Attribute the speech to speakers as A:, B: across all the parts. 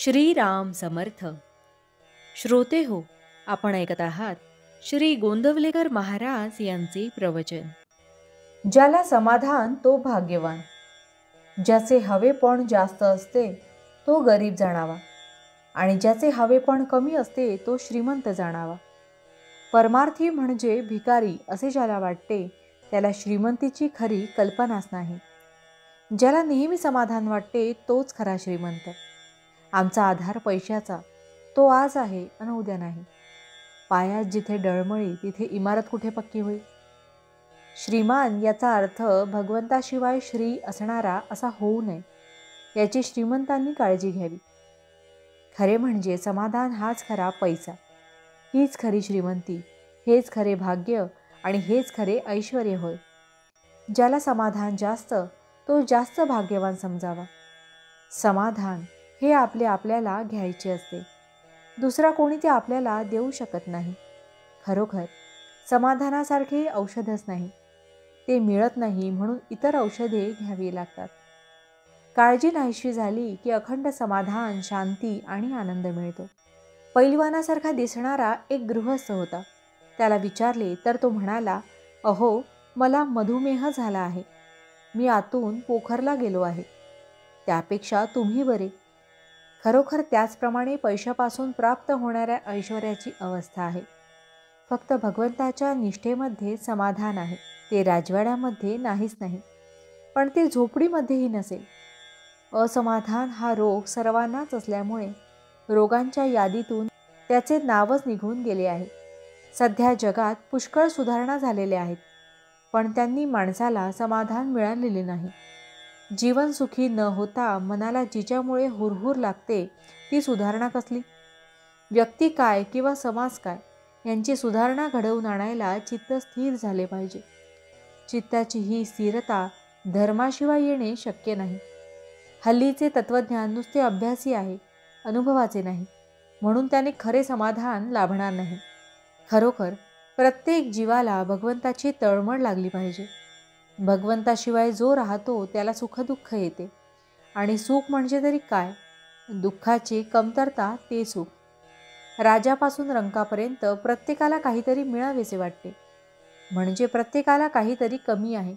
A: श्रीराम समर्थ. श्रोते हो, आपण ऐकत आहात श्री गोंदवलेकर महाराज यांचे प्रवचन. ज्याला समाधान तो भाग्यवान. ज्याचे हवेपण जास्त असते तो गरीब जाणावा आणि ज्याचे हवेपण कमी असते तो श्रीमंत जाणावा. परमार्थी म्हणजे भिकारी असे ज्याला वाटते त्याला श्रीमंतीची खरी कल्पनाच नाही. ज्याला नेहमी समाधान वाटते तोच खरा श्रीमंत. आमचा आधार पैशाचा, तो आज आहे आणि उद्या नाही. पायात जिथे डळमळी तिथे इमारत कुठे पक्की होईल. श्रीमान याचा अर्थ भगवंताशिवाय श्री असणारा असा होऊ नये याची श्रीमंतांनी काळजी घ्यावी. खरे म्हणजे समाधान हाच खरा पैसा, हीच खरी श्रीमंती, हेच खरे भाग्य आणि हेच खरे ऐश्वर्य होय. ज्याला समाधान जास्त तो जास्त भाग्यवान समजावा. समाधान हे आपल्याला घ्यायचे असते, दुसरा कोणी ते आपल्याला देऊ शकत नाही. खरोखर समाधानासारखे औषधच नाही, ते मिळत नाही म्हणून इतर औषधे घ्यावी लागतात. काळजी नाहीशी झाली की अखंड समाधान, शांती आणि आनंद मिळतो. पैलवानासारखा दिसणारा एक गृहस्थ होता. त्याला विचारले तर तो म्हणाला, अहो, मला मधुमेह झाला आहे, मी आतून पोखरला गेलो आहे, त्यापेक्षा तुम्ही बरे. खरोखर त्याचप्रमाणे पैशापासून प्राप्त होणाऱ्या ऐश्वर्याची अवस्था आहे. फक्त भगवंताच्या निष्ठेमध्ये समाधान आहे. ते राजवाड्यामध्ये नाहीच नाही, पण ते झोपडीमध्येही नसेल. असमाधान हा रोग सर्वांनाच असल्यामुळे रोगांच्या यादीतून त्याचे नावच निघून गेले आहे. सध्या जगात पुष्कळ सुधारणा झालेल्या आहेत, पण त्यांनी माणसाला समाधान मिळालेले नाही. जीवन सुखी न होता मनाला जिच्यामुळे हुरहुर लागते ती सुधारणा कसली. व्यक्ती काय किंवा समाज काय यांची सुधारणा घडवून आणायला चित्त स्थिर झाले पाहिजे. चित्ताची ही स्थिरता धर्माशिवाय येणे शक्य नाही. हल्लीचे तत्त्वज्ञान नुसते अभ्यासी आहे, अनुभवाचे नाही, म्हणून त्याने खरे समाधान लाभणार नाही. खरोखर प्रत्येक जीवाला भगवंताची तळमळ लागली पाहिजे. भगवंताशिवाय जो राहतो त्याला सुखदुःख येते, आणि सुख म्हणजे तरी काय, दुःखाची कमतरता ते सुख. राजापासून रंकापर्यंत प्रत्येकाला काहीतरी मिळावेसे वाटते, म्हणजे प्रत्येकाला काहीतरी कमी आहे.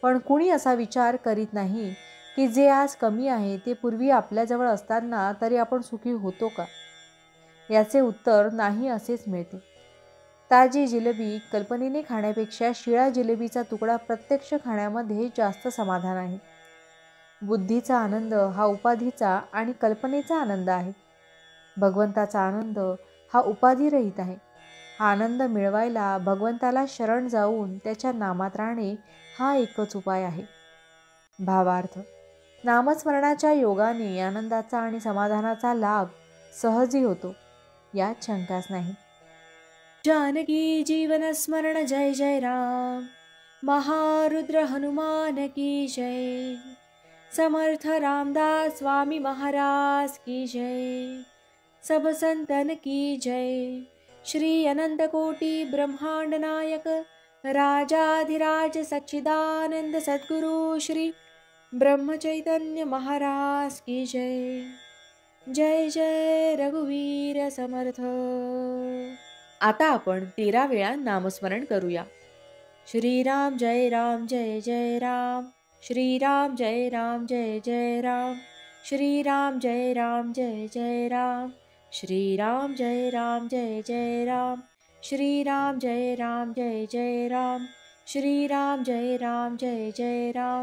A: पण कुणी असा विचार करीत नाही की जे आज कमी आहे ते पूर्वी आपल्याजवळ असताना तरी आपण सुखी होतो का. याचे उत्तर नाही असेच मिळते. ताजी जिलेबी कल्पनेने खाण्यापेक्षा शिळा जिलेबीचा तुकडा प्रत्यक्ष खाण्यामध्ये जास्त समाधान आहे. बुद्धीचा आनंद हा उपाधीचा आणि कल्पनेचा आनंद आहे. भगवंताचा आनंद हा उपाधिरहित आहे. हा आनंद मिळवायला भगवंताला शरण जाऊन त्याच्या नामात राहणे हा एकच उपाय आहे. भावार्थ, नामस्मरणाच्या योगाने आनंदाचा आणि समाधानाचा लाभ सहजी होतो, यात शंकाच नाही. जानकी जीवन स्मरण जय जय राम. महारुद्र हनुमान की जय. समर्थ रामदास स्वामी महाराज की जय. सब संतन की जय. श्री अनंत कोटि ब्रह्मांड नायक राजाधिराज सच्चिदानंद सद्गुरु श्री ब्रह्म चैतन्य महाराज की जय. जय जय रघुवीर समर्थ. आता आपण 13 वेळा नामस्मरण करूया. श्रीराम जय राम जय जय राम. श्रीराम जय राम जय जय राम. श्रीराम जय राम जय जय राम. श्रीराम जय राम जय जय राम. श्रीराम जय राम जय जय राम. श्रीराम जय राम जय जय राम.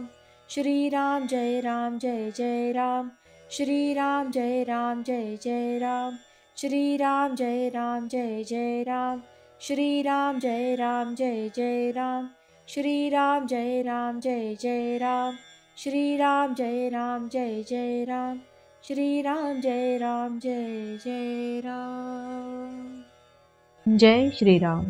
A: श्रीराम जय राम जय जय राम. श्रीराम जय राम जय जय राम. श्रीराम जय राम जय जय राम. श्रीराम जय राम जय जय राम. श्रीराम जय राम जय जय राम. श्रीराम जय राम जय जय राम. श्रीराम जय राम जय जय राम. जय श्रीराम.